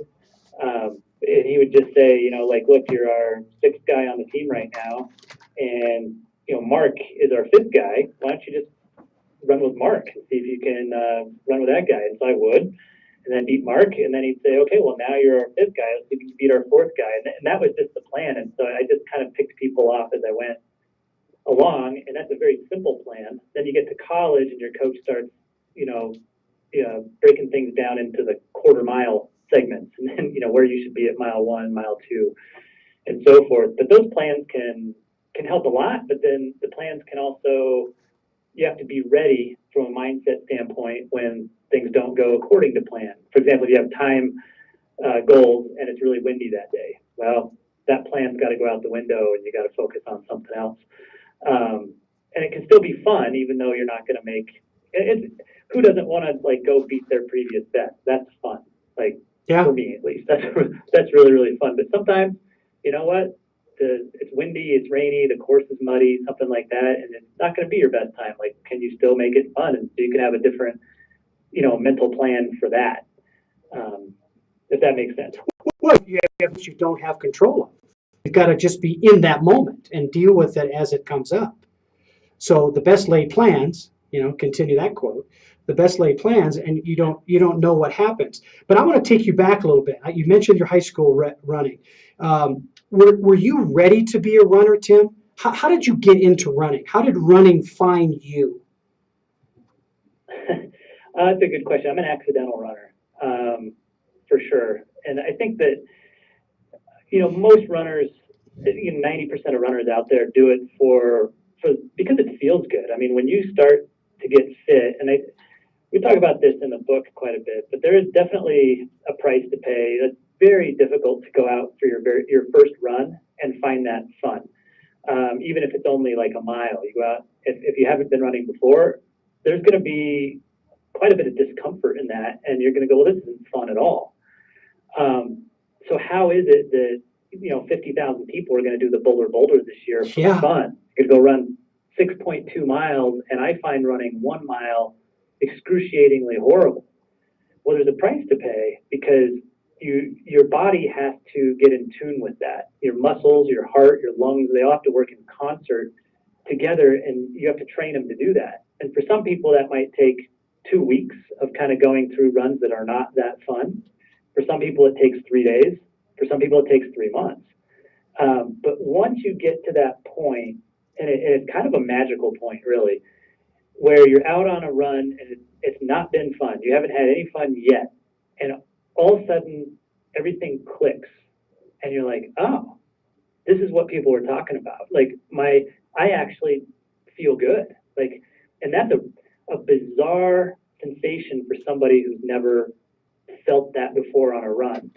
And he would just say, like, look, you're our 6th guy on the team right now, and Mark is our 5th guy. Why don't you just run with Mark and see if you can run with that guy? And so I would, and then beat Mark, and then he'd say, okay, well, now you're our 5th guy. Let's see if you can beat our 4th guy. And that was just the plan. And so I just kind of picked people off as I went along, and that's a very simple plan. Then you get to college, and your coach starts, breaking things down into the quarter mile segments, and then where you should be at mile 1, mile 2. and so forth. But those plans can help a lot, but then the plans can also, you have to be ready from a mindset standpoint when things don't go according to plan. For example, if you have time goals and it's really windy that day, well, that plan's got to go out the window and you got to focus on something else. And it can still be fun, even though you're not going to make it. Who doesn't want to like go beat their previous best? That's fun. Like for me at least, that's really, really fun. But sometimes, you know what? It's windy, it's rainy, the course is muddy, something like that, and it's not going to be your best time. Like, can you still make it fun? And so you can have a different, mental plan for that, if that makes sense. Well, you have what you don't have control of. You've got to just be in that moment and deal with it as it comes up. So the best laid plans, continue that quote, the best laid plans, and you don't know what happens. But I want to take you back a little bit. You mentioned your high school running. Were you ready to be a runner, Tim? How did you get into running? How did running find you? That's a good question. I'm an accidental runner, for sure. And I think that, most runners, 90% of runners out there do it because it feels good. I mean, when you start to get fit, and we talk about this in the book quite a bit, but there is definitely a price to pay. It's very difficult to go out for your first run and find that fun. Even if it's only like a mile, you go out, if you haven't been running before, there's going to be quite a bit of discomfort in that, and you're going to go, well, this isn't fun at all. So how is it that 50,000 people are going to do the Boulder this year for fun? You're going to go run 6.2 miles, and I find running 1 mile excruciatingly horrible. Well, there's a price to pay because your body has to get in tune with that. Your muscles, your heart, your lungs, they all have to work in concert together, and you have to train them to do that. And for some people, that might take 2 weeks of kind of going through runs that are not that fun. For some people, it takes 3 days. For some people, it takes 3 months. But once you get to that point, and it's kind of a magical point, really, where you're out on a run and it's not been fun. You haven't had any fun yet. And all of a sudden, everything clicks. And you're like, oh, this is what people were talking about. Like, I actually feel good. Like, and that's a bizarre sensation for somebody who's never felt that before on a run.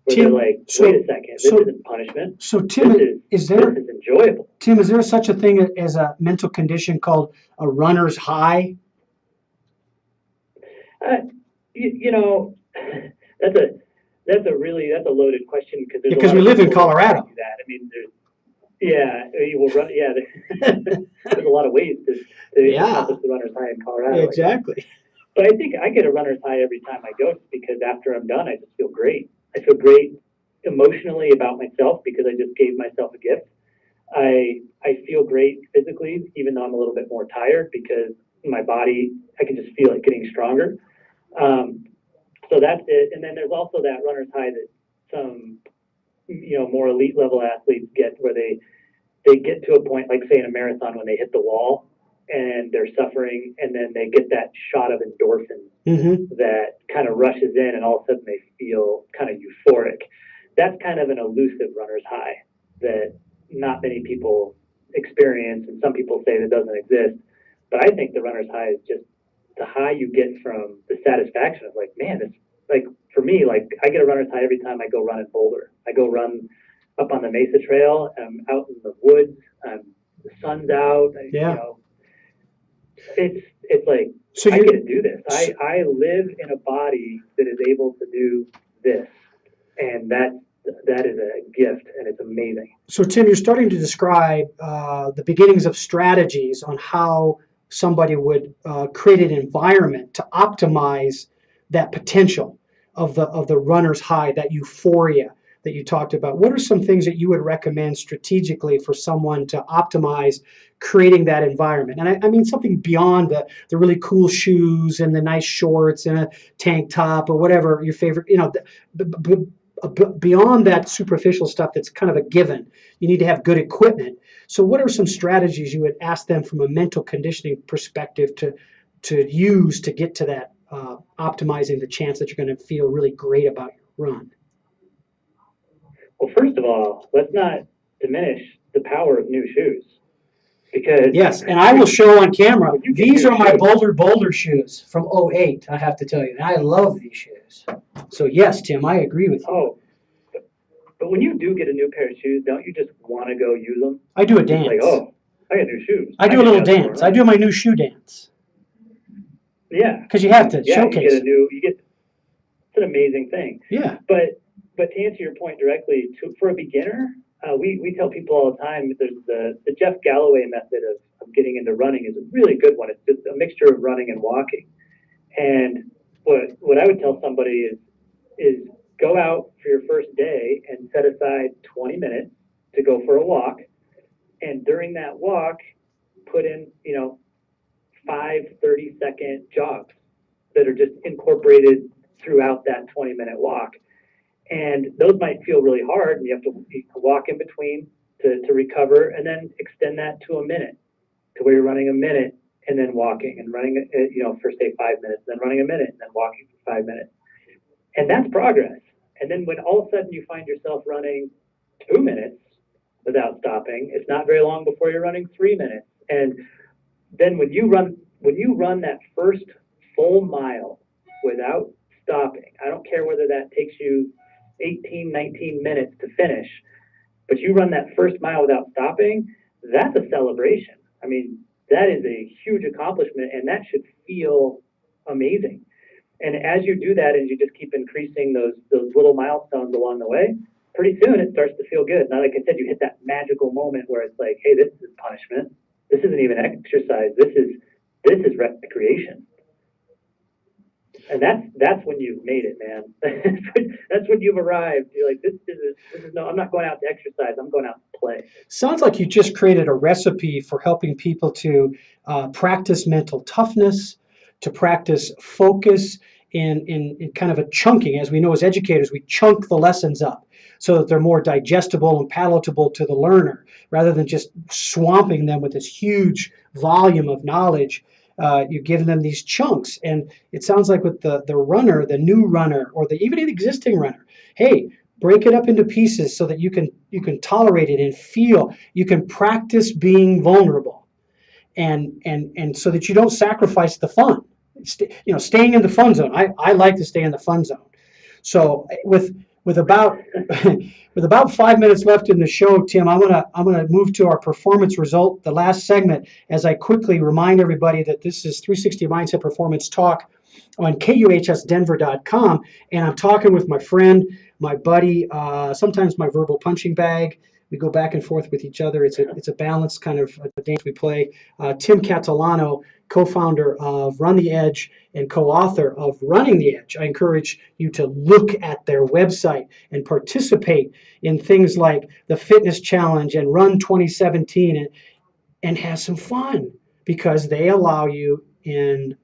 Where Tim, they're like, wait a second, this isn't punishment. So Tim, this is enjoyable. Tim, is there such a thing as a mental condition called a runner's high? That's a loaded question because we live in Colorado. That. I mean, there's a lot of ways to accomplish the runner's high in Colorado. Exactly. But I think I get a runner's high every time I go because after I'm done, I just feel great. I feel great emotionally about myself because I just gave myself a gift. I feel great physically, even though I'm a little bit more tired because my body, I can just feel it getting stronger. So that's it. And then there's also that runner's high that some, more elite level athletes get where they get to a point, like say in a marathon when they hit the wall and they're suffering and then they get that shot of endorphin that kind of rushes in and all of a sudden they feel kind of euphoric. That's kind of an elusive runner's high that not many people experience, and some people say that doesn't exist. But I think the runner's high is just the high you get from the satisfaction of like, man, it's like for me, like I get a runner's high every time I go run in Boulder. I go run up on the Mesa Trail. I'm out in the woods. The sun's out. It's like so I get to do this. I live in a body that is able to do this, and that is a gift, and it's amazing. So Tim, you're starting to describe the beginnings of strategies on how somebody would create an environment to optimize that potential of the runner's high, that euphoria that you talked about. What are some things that you would recommend strategically for someone to optimize creating that environment? And I mean something beyond the really cool shoes and the nice shorts and a tank top or whatever your favorite, beyond that superficial stuff that's kind of a given. You need to have good equipment. So what are some strategies you would ask them from a mental conditioning perspective to use to get to that optimizing the chance that you're going to feel really great about your run? Well, first of all, let's not diminish the power of new shoes, because Yes, and I will show on camera. Would you get These new are my shoes? Boulder shoes from '08, I have to tell you. And I love these shoes. So yes, Tim, I agree with you. oh, but when you do get a new pair of shoes, don't you just want to go use them? I do a It's like, dance. oh, I got new shoes. I do a can little go for dance. a I run. do my new shoe dance. Yeah. Because you have to Yeah, showcase. it's an amazing thing. Yeah. But to answer your point directly, for a beginner, we tell people all the time that there's the Jeff Galloway method of getting into running is a really good one. It's just a mixture of running and walking. And what I would tell somebody is go out for your first day and set aside 20 minutes to go for a walk. And during that walk, put in, 5 30-second jogs that are just incorporated throughout that 20-minute walk. And those might feel really hard, and you can walk in between to recover, and then extend that to a minute, to where you're running a minute and then walking, and running, for say 5 minutes, then running a minute and then walking for 5 minutes. And that's progress. And then when all of a sudden you find yourself running 2 minutes without stopping, it's not very long before you're running 3 minutes. And then when you run that first full mile without stopping, I don't care whether that takes you 18, 19 minutes to finish, but you run that first mile without stopping, that's a celebration. I mean, that is a huge accomplishment, and that should feel amazing. And as you do that, and you just keep increasing those little milestones along the way, pretty soon it starts to feel good. Now, like I said, you hit that magical moment where it's like, hey, this is punishment. This isn't even exercise. This is recreation. And that's when you've made it, man. That's when you've arrived. You're like, this is no, I'm not going out to exercise. I'm going out to play. Sounds like you just created a recipe for helping people to practice mental toughness, to practice focus in kind of a chunking. As we know as educators, we chunk the lessons up so that they're more digestible and palatable to the learner, rather than just swamping them with this huge volume of knowledge. You're giving them these chunks. And it sounds like with the runner, the new runner, or even the existing runner, hey, break it up into pieces so that you can tolerate it and feel. You can practice being vulnerable, and so that you don't sacrifice the fun. Staying in the fun zone. I like to stay in the fun zone. So with about 5 minutes left in the show, Tim, I'm gonna move to our performance result, the last segment, as I quickly remind everybody that this is 360 Mindset Performance Talk on KUHSdenver.com, and I'm talking with my friend, my buddy, sometimes my verbal punching bag. We go back and forth with each other. It's a balanced kind of a dance we play. Tim Catalano, co-founder of Run the Edge and co-author of Running the Edge. I encourage you to look at their website and participate in things like the Fitness Challenge and Run 2017 and have some fun, because they allow you in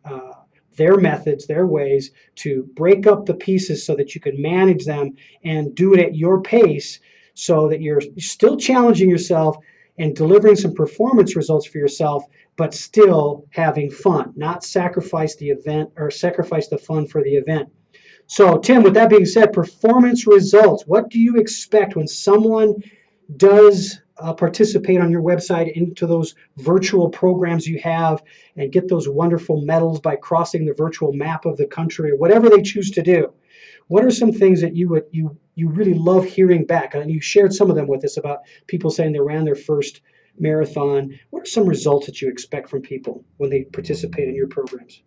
their methods, their ways, to break up the pieces so that you can manage them and do it at your pace, so that you're still challenging yourself and delivering some performance results for yourself, but still having fun, not sacrifice the event or sacrifice the fun for the event. So, Tim, with that being said, performance results, what do you expect when someone does participate on your website into those virtual programs you have and get those wonderful medals by crossing the virtual map of the country, or whatever they choose to do? What are some things that you really love hearing back? And you shared some of them with us about people saying they ran their first marathon. What are some results that you expect from people when they participate in your programs?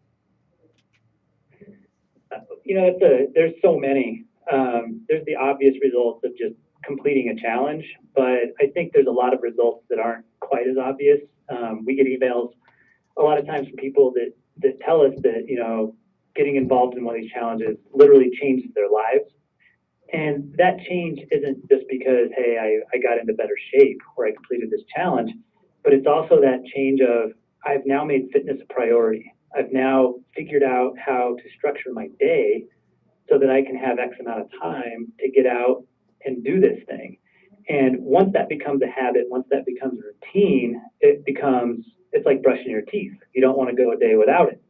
There's so many. There's the obvious results of just completing a challenge, but I think there's a lot of results that aren't quite as obvious. We get emails a lot of times from people that tell us that, getting involved in one of these challenges literally changes their lives. And that change isn't just because, hey, I got into better shape or I completed this challenge, but it's also that change of, I've now made fitness a priority. I've now figured out how to structure my day so that I can have X amount of time to get out and do this thing. And once that becomes a habit, once that becomes a routine, it's like brushing your teeth. You don't want to go a day without it.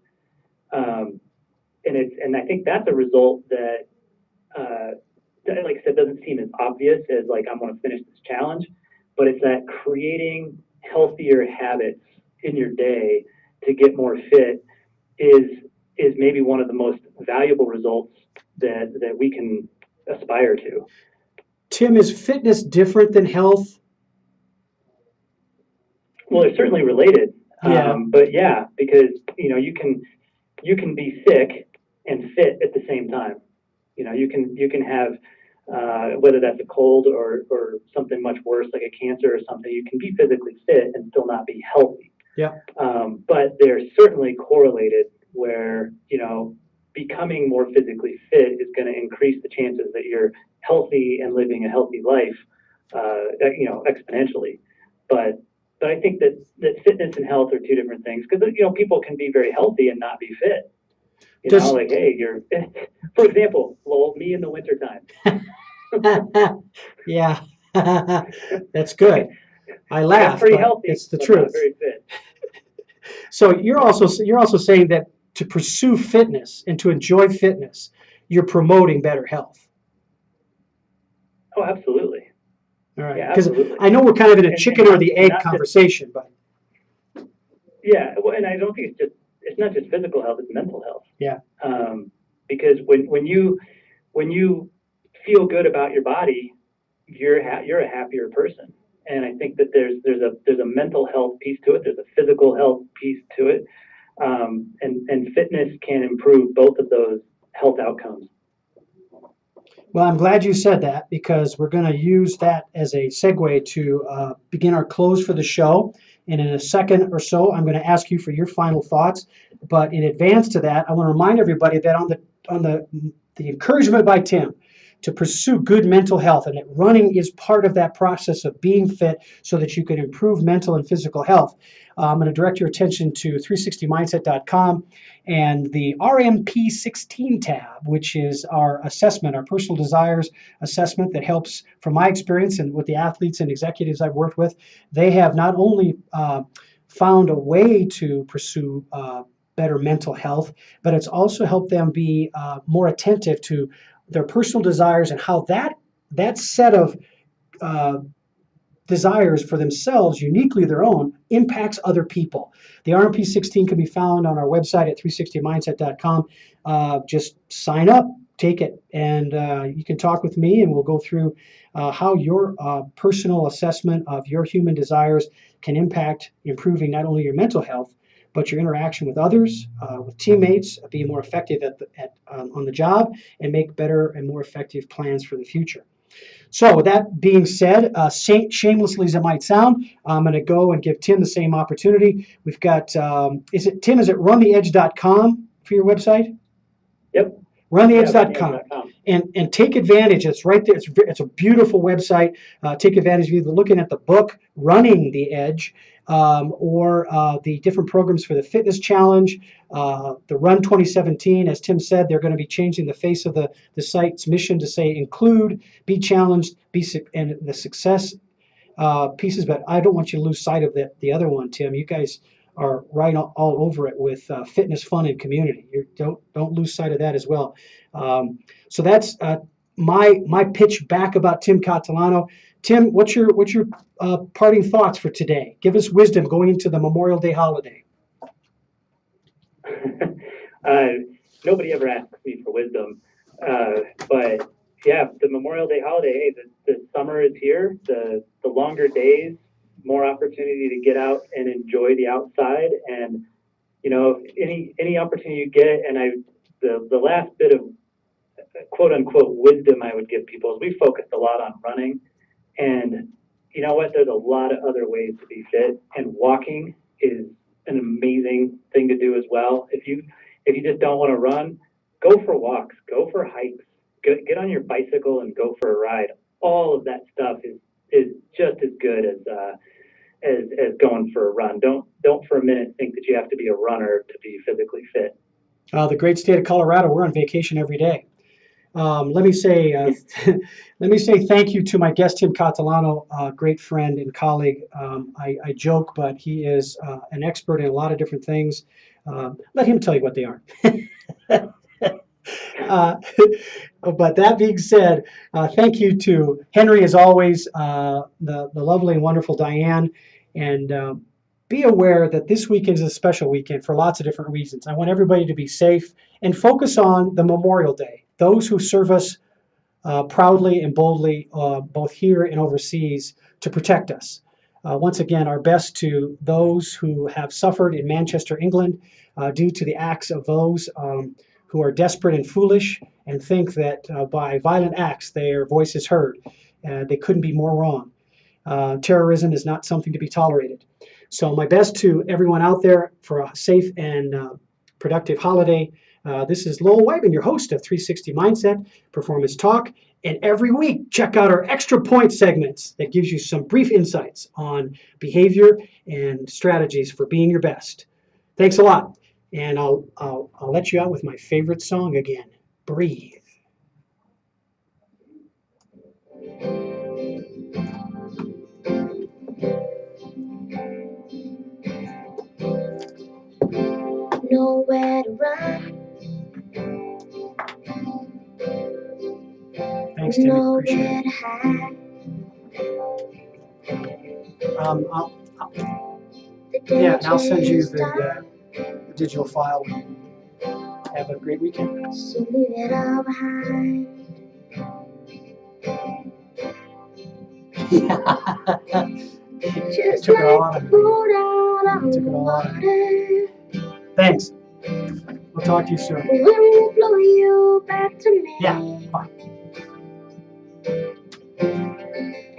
And I think that's a result that like I said, doesn't seem as obvious as like I'm going to finish this challenge, but it's that creating healthier habits in your day to get more fit is maybe one of the most valuable results that we can aspire to. Tim, is fitness different than health? Well, they're certainly related. Yeah. But yeah, because you can be sick and fit at the same time. You can have whether that's a cold or something much worse like a cancer or something. You can be physically fit and still not be healthy. Yeah. But they're certainly correlated where becoming more physically fit is going to increase the chances that you're healthy and living a healthy life, exponentially. But I think that fitness and health are two different things because people can be very healthy and not be fit. Like, hey, for example, Lowell, me in the wintertime. Yeah, that's good. I laugh. I'm pretty but healthy. It's the but truth. Not very fit. So you're also saying that to pursue fitness and to enjoy fitness, you're promoting better health. Oh, absolutely. All right. Yeah, Because absolutely. I know we're kind of in a chicken or the egg not conversation, but yeah, well, and I don't think it's not just physical health; it's mental health. yeah. Because when you feel good about your body, you're a happier person. And I think that there's a mental health piece to it. There's a physical health piece to it, and fitness can improve both of those health outcomes. Well, I'm glad you said that because we're going to use that as a segue to begin our close for the show. And in a second or so, I'm going to ask you for your final thoughts. But in advance to that, I want to remind everybody that on the encouragement by Tim to pursue good mental health, and that running is part of that process of being fit so that you can improve mental and physical health. I'm going to direct your attention to 360mindset.com and the RMP 16 tab, which is our assessment, our personal desires assessment that helps, from my experience and with the athletes and executives I've worked with, they have not only found a way to pursue better mental health, but it's also helped them be more attentive to their personal desires and how that set of desires for themselves, uniquely their own, impacts other people. The RMP 16 can be found on our website at 360mindset.com. Just sign up, take it, and you can talk with me, and we'll go through how your personal assessment of your human desires can impact improving not only your mental health, but your interaction with others, with teammates, be more effective on the job, and make better and more effective plans for the future. So with that being said, shamelessly as it might sound, I'm going to go and give Tim the same opportunity. We've got, is it runtheedge.com for your website? Yep. Runtheedge.com. And take advantage. It's right there. It's a beautiful website. Take advantage of either looking at the book, Running the Edge, or the different programs for the fitness challenge, the Run 2017. As Tim said, they're going to be changing the face of the site's mission to say include, be challenged, and the success pieces. But I don't want you to lose sight of the other one, Tim. You guys are right all over it with fitness, fun, and community. Don't lose sight of that as well. So that's my pitch back about Tim Catalano. Tim, what's your parting thoughts for today? Give us wisdom going into the Memorial Day holiday. Nobody ever asks me for wisdom, but yeah, the Memorial Day holiday. Hey, the summer is here. The longer days, more opportunity to get out and enjoy the outside, and any opportunity you get. And the last bit of quote unquote wisdom I would give people is we focused a lot on running, and you know what? There's a lot of other ways to be fit, and walking is an amazing thing to do as well. If you just don't want to run, go for walks, go for hikes, get on your bicycle and go for a ride. All of that stuff is just as good as going for a run. Don't for a minute think that you have to be a runner to be physically fit. The great state of Colorado, we're on vacation every day. Let me say thank you to my guest, Tim Catalano, great friend and colleague. I joke, but he is an expert in a lot of different things. Let him tell you what they are. But that being said, thank you to Henry, as always, the lovely and wonderful Diane, and be aware that this weekend is a special weekend for lots of different reasons. I want everybody to be safe and focus on the Memorial Day, those who serve us proudly and boldly, both here and overseas, to protect us. Once again, our best to those who have suffered in Manchester, England, due to the acts of those who are desperate and foolish and think that by violent acts their voice is heard. They couldn't be more wrong. Terrorism is not something to be tolerated. So my best to everyone out there for a safe and productive holiday. This is Lowell Wyman, your host of 360 Mindset Performance Talk. And every week, check out our Extra Point segments that gives you some brief insights on behavior and strategies for being your best. Thanks a lot. And I'll let you out with my favorite song again, Breathe. Nowhere to run, Thanks, Timmy. Appreciate nowhere it. to hide. Yeah, and I'll send you the digital file. Have a great weekend. So leave it all behind. Just Took it all like out of me. food out on Took it the all out of water. Thanks. We'll talk to you soon. The wind will blow you back to me. Yeah, bye.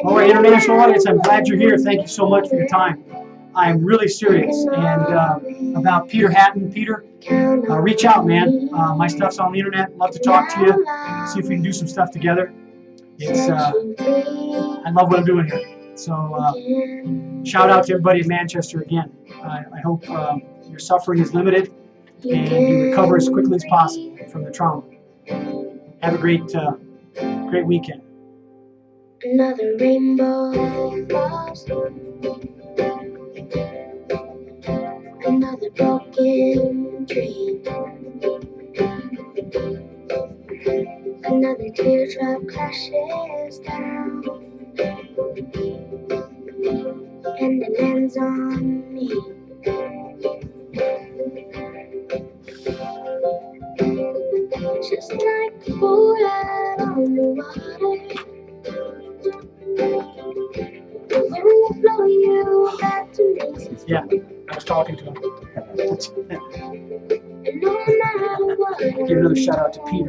All right, international audience, I'm glad you're here. Thank you so much for your time. I'm really serious. And about Peter Hatton, Peter, reach out, man. My stuff's on the internet. Love to talk to you. See if we can do some stuff together. It's I love what I'm doing here. So shout out to everybody in Manchester again. I hope your suffering is limited and you recover as quickly as possible from the trauma. Have a great weekend. Another rainbow falls. Another broken dream. Another teardrop crashes down. And it lands on me. Just like the boat out on the water. The wind will blow you back to me. Yeah, I was talking to him. And no matter what, Give another shout out to Peter.